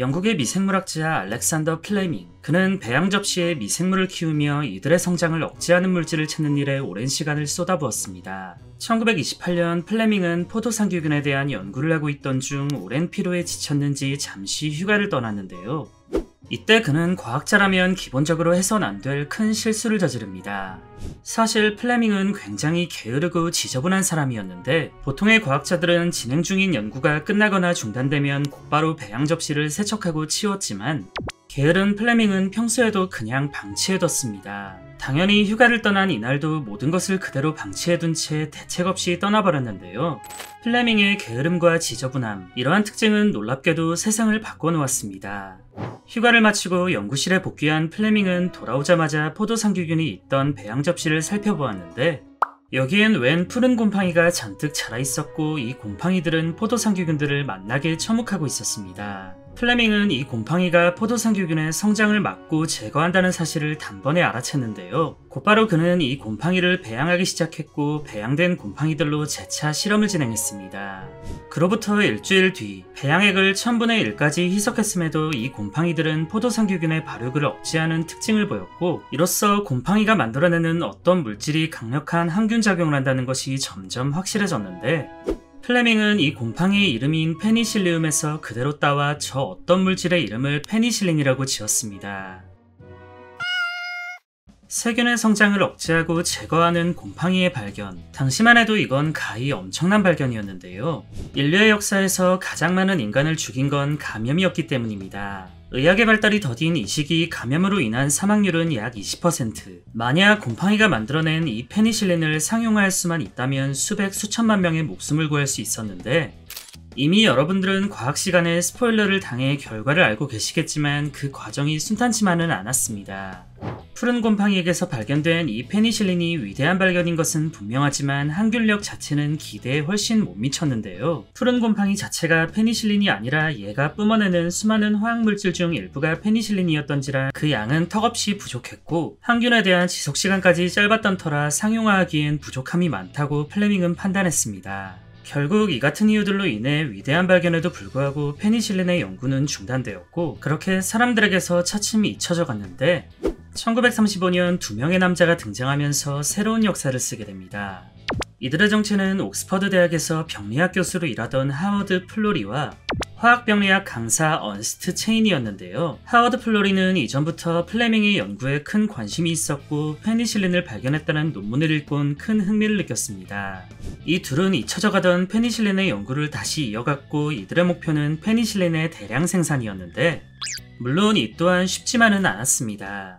영국의 미생물학자 알렉산더 플레밍. 그는 배양 접시에 미생물을 키우며 이들의 성장을 억제하는 물질을 찾는 일에 오랜 시간을 쏟아부었습니다. 1928년 플레밍은 포도상규균에 대한 연구를 하고 있던 중 오랜 피로에 지쳤는지 잠시 휴가를 떠났는데요. 이때 그는 과학자라면 기본적으로 해선 안 될 큰 실수를 저지릅니다. 사실 플레밍은 굉장히 게으르고 지저분한 사람이었는데, 보통의 과학자들은 진행 중인 연구가 끝나거나 중단되면 곧바로 배양 접시를 세척하고 치웠지만, 게으른 플레밍은 평소에도 그냥 방치해뒀습니다. 당연히 휴가를 떠난 이날도 모든 것을 그대로 방치해둔 채 대책 없이 떠나버렸는데요. 플레밍의 게으름과 지저분함, 이러한 특징은 놀랍게도 세상을 바꿔놓았습니다. 휴가를 마치고 연구실에 복귀한 플레밍은 돌아오자마자 포도상규균이 있던 배양 접시를 살펴보았는데, 여기엔 웬 푸른 곰팡이가 잔뜩 자라있었고, 이 곰팡이들은 포도상규균들을 맛나게 처묵하고 있었습니다. 플레밍은 이 곰팡이가 포도상규균의 성장을 막고 제거한다는 사실을 단번에 알아챘는데요. 곧바로 그는 이 곰팡이를 배양하기 시작했고, 배양된 곰팡이들로 재차 실험을 진행했습니다. 그로부터 일주일 뒤, 배양액을 1000분의 1까지 희석했음에도 이 곰팡이들은 포도상규균의 발육을 억제하는 특징을 보였고, 이로써 곰팡이가 만들어내는 어떤 물질이 강력한 항균 작용을 한다는 것이 점점 확실해졌는데, 플레밍은 이 곰팡이의 이름인 페니실리움에서 그대로 따와 저 어떤 물질의 이름을 페니실린이라고 지었습니다. 세균의 성장을 억제하고 제거하는 곰팡이의 발견. 당시만 해도 이건 가히 엄청난 발견이었는데요. 인류의 역사에서 가장 많은 인간을 죽인 건 감염이었기 때문입니다. 의학의 발달이 더딘 이 시기 감염으로 인한 사망률은 약 20%. 만약 곰팡이가 만들어낸 이 페니실린을 상용화할 수만 있다면 수백 수천만 명의 목숨을 구할 수 있었는데, 이미 여러분들은 과학 시간에 스포일러를 당해 결과를 알고 계시겠지만 그 과정이 순탄치만은 않았습니다. 푸른 곰팡이에게서 발견된 이 페니실린이 위대한 발견인 것은 분명하지만 항균력 자체는 기대에 훨씬 못 미쳤는데요. 푸른 곰팡이 자체가 페니실린이 아니라 얘가 뿜어내는 수많은 화학물질 중 일부가 페니실린이었던지라 그 양은 턱없이 부족했고, 항균에 대한 지속시간까지 짧았던 터라 상용화하기엔 부족함이 많다고 플레밍은 판단했습니다. 결국 이 같은 이유들로 인해 위대한 발견에도 불구하고 페니실린의 연구는 중단되었고, 그렇게 사람들에게서 차츰 잊혀져 갔는데, 1935년 두 명의 남자가 등장하면서 새로운 역사를 쓰게 됩니다. 이들의 정체는 옥스퍼드 대학에서 병리학 교수로 일하던 하워드 플로리와 화학병리학 강사 언스트 체인이었는데요. 하워드 플로리는 이전부터 플레밍의 연구에 큰 관심이 있었고, 페니실린을 발견했다는 논문을 읽곤 큰 흥미를 느꼈습니다. 이 둘은 잊혀져 가던 페니실린의 연구를 다시 이어갔고, 이들의 목표는 페니실린의 대량 생산이었는데, 물론 이 또한 쉽지만은 않았습니다.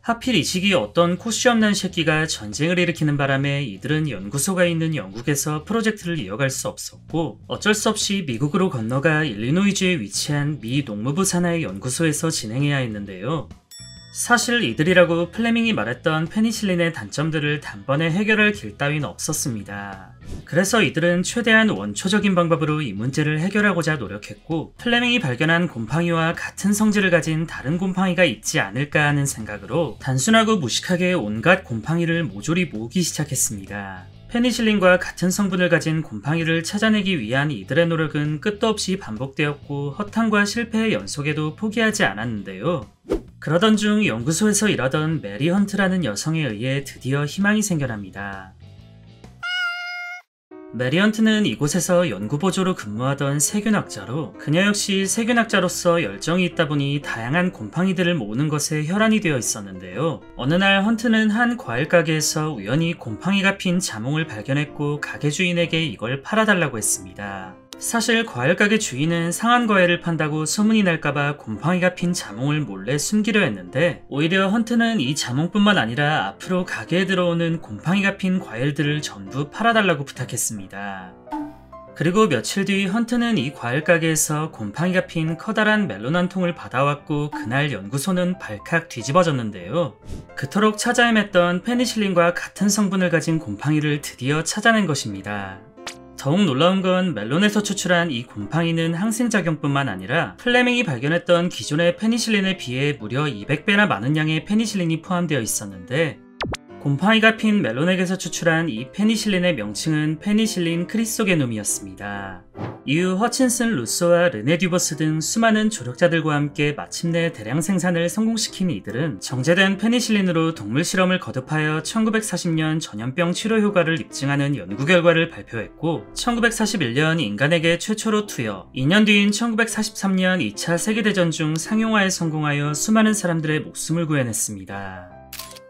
하필 이 시기 어떤 코시 없는 새끼가 전쟁을 일으키는 바람에 이들은 연구소가 있는 영국에서 프로젝트를 이어갈 수 없었고, 어쩔 수 없이 미국으로 건너가 일리노이주에 위치한 미 농무부 산하의 연구소에서 진행해야 했는데요. 사실 이들이라고 플레밍이 말했던 페니실린의 단점들을 단번에 해결할 길 따윈 없었습니다. 그래서 이들은 최대한 원초적인 방법으로 이 문제를 해결하고자 노력했고, 플레밍이 발견한 곰팡이와 같은 성질을 가진 다른 곰팡이가 있지 않을까 하는 생각으로 단순하고 무식하게 온갖 곰팡이를 모조리 모으기 시작했습니다. 페니실린과 같은 성분을 가진 곰팡이를 찾아내기 위한 이들의 노력은 끝도 없이 반복되었고, 허탕과 실패의 연속에도 포기하지 않았는데요. 그러던 중 연구소에서 일하던 메리 헌트라는 여성에 의해 드디어 희망이 생겨납니다. 메리 헌트는 이곳에서 연구보조로 근무하던 세균학자로, 그녀 역시 세균학자로서 열정이 있다 보니 다양한 곰팡이들을 모으는 것에 혈안이 되어 있었는데요. 어느 날 헌트는 한 과일 가게에서 우연히 곰팡이가 핀 자몽을 발견했고, 가게 주인에게 이걸 팔아달라고 했습니다. 사실 과일 가게 주인은 상한 과일을 판다고 소문이 날까봐 곰팡이가 핀 자몽을 몰래 숨기려 했는데, 오히려 헌트는 이 자몽뿐만 아니라 앞으로 가게에 들어오는 곰팡이가 핀 과일들을 전부 팔아달라고 부탁했습니다. 그리고 며칠 뒤 헌트는 이 과일 가게에서 곰팡이가 핀 커다란 멜론 한 통을 받아왔고, 그날 연구소는 발칵 뒤집어졌는데요. 그토록 찾아 헤맸던 페니실린과 같은 성분을 가진 곰팡이를 드디어 찾아낸 것입니다. 더욱 놀라운 건 멜론에서 추출한 이 곰팡이는 항생작용뿐만 아니라 플레밍이 발견했던 기존의 페니실린에 비해 무려 200배나 많은 양의 페니실린이 포함되어 있었는데, 곰팡이가 핀 멜론액에서 추출한 이 페니실린의 명칭은 페니실린 크리소게눔이었습니다. 이후 허친슨 루소와 르네 듀버스 등 수많은 조력자들과 함께 마침내 대량 생산을 성공시킨 이들은 정제된 페니실린으로 동물 실험을 거듭하여 1940년 전염병 치료 효과를 입증하는 연구 결과를 발표했고 1941년 인간에게 최초로 투여, 2년 뒤인 1943년 2차 세계대전 중 상용화에 성공하여 수많은 사람들의 목숨을 구해냈습니다.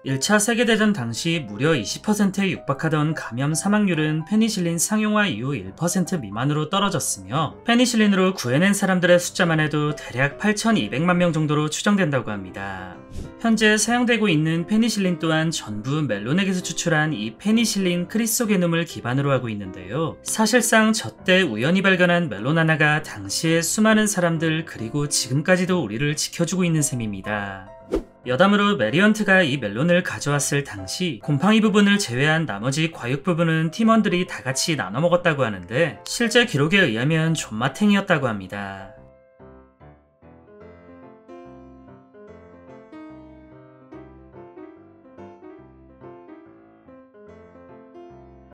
1차 세계대전 당시 무려 20%에 육박하던 감염 사망률은 페니실린 상용화 이후 1% 미만으로 떨어졌으며 페니실린으로 구해낸 사람들의 숫자만 해도 대략 8,200만 명 정도로 추정된다고 합니다. 현재 사용되고 있는 페니실린 또한 전부 멜로넥에서 추출한 이 페니실린 크리소게놈을 기반으로 하고 있는데요. 사실상 저때 우연히 발견한 멜론 하나가 당시의 수많은 사람들 그리고 지금까지도 우리를 지켜주고 있는 셈입니다. 여담으로 메리언트가 이 멜론을 가져왔을 당시 곰팡이 부분을 제외한 나머지 과육 부분은 팀원들이 다같이 나눠 먹었다고 하는데 실제 기록에 의하면 존맛탱이였다고 합니다.